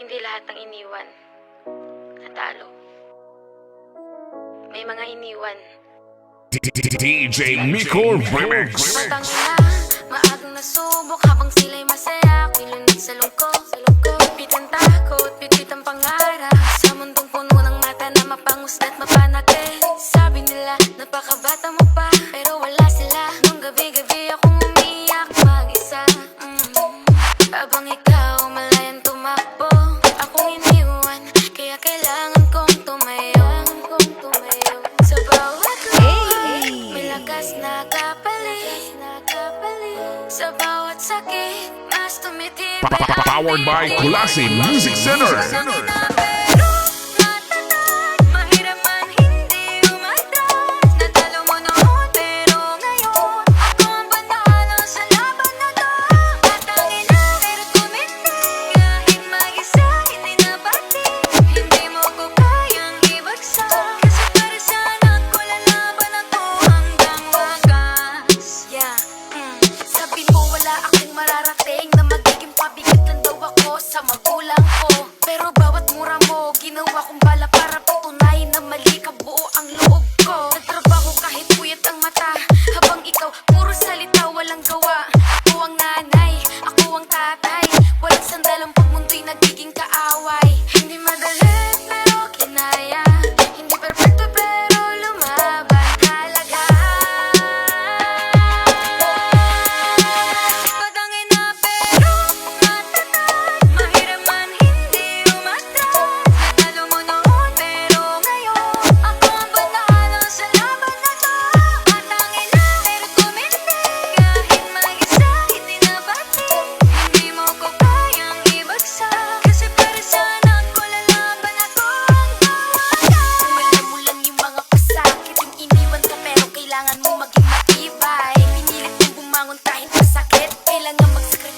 Hindi lahat ng iniwan natalo. May mga iniwan. DJ Miko Remix. Matangina, maagang nasubok habang sila'y masaya. Ako'y lunod sa lungkot. Bitbit ang takot, bitbit ang pangarap. Sa mundong puno ng mata na mapangusda't mapanakit. Sabi nila, napakabata mo pa, pero wala sila. Nung gabi-gabi akong umiyak mag-isa. Habang ikaw malayan tumakbo, akong iniwan, kaya kailangan kong tumayo. Sa bawat luha, may lakas na kapalit. Sa bawat sakit, mas tumitibay. Powered by Kulasi Music Center. Mahirap man hindi umatras. Natalo mo noon, pero ngayon ako ang panalo sa laban na to. Tatangin na, pero tumindig. Kahit mag-isa, hindi nabati. Hindi mo ko kayang ibagsak. Kasi para sa anak ko, lalaban ako hanggang wakas. Sabi mo wala akong mararating, na magiging pabigat lang daw ako sa magulang ko. Pero bawat mura mo, ginawa kong bala para patunayan na mali ka, buo ang loob ko. Nagtrabaho kahit puyat ang mata, habang ikaw puro salita walang gawa. Ako ang nanay, ako ang tatay, walang sandalang pag mundo'y nagiging kaaway. Hindi madali pero kinaya, hindi perfecto pero lumaban talaga. Patangin na pero matatag. Mahirap man hindi umatras. Natalo mo noon pero ngayon ako ang panalo sa laban na to. Patangin na pero tumindig. Kahit mag-isa hindi nabati. Hindi mo ko kayang ibagsak. Kasi para sa anak ko lalaban ako hanggang wakas. Umala mo lang yung mga pasakit, yung iniwan ka pero kailangan mo maging matibay. Pinilit mong bumangon kahit masakit. Kailangan magsakripisyo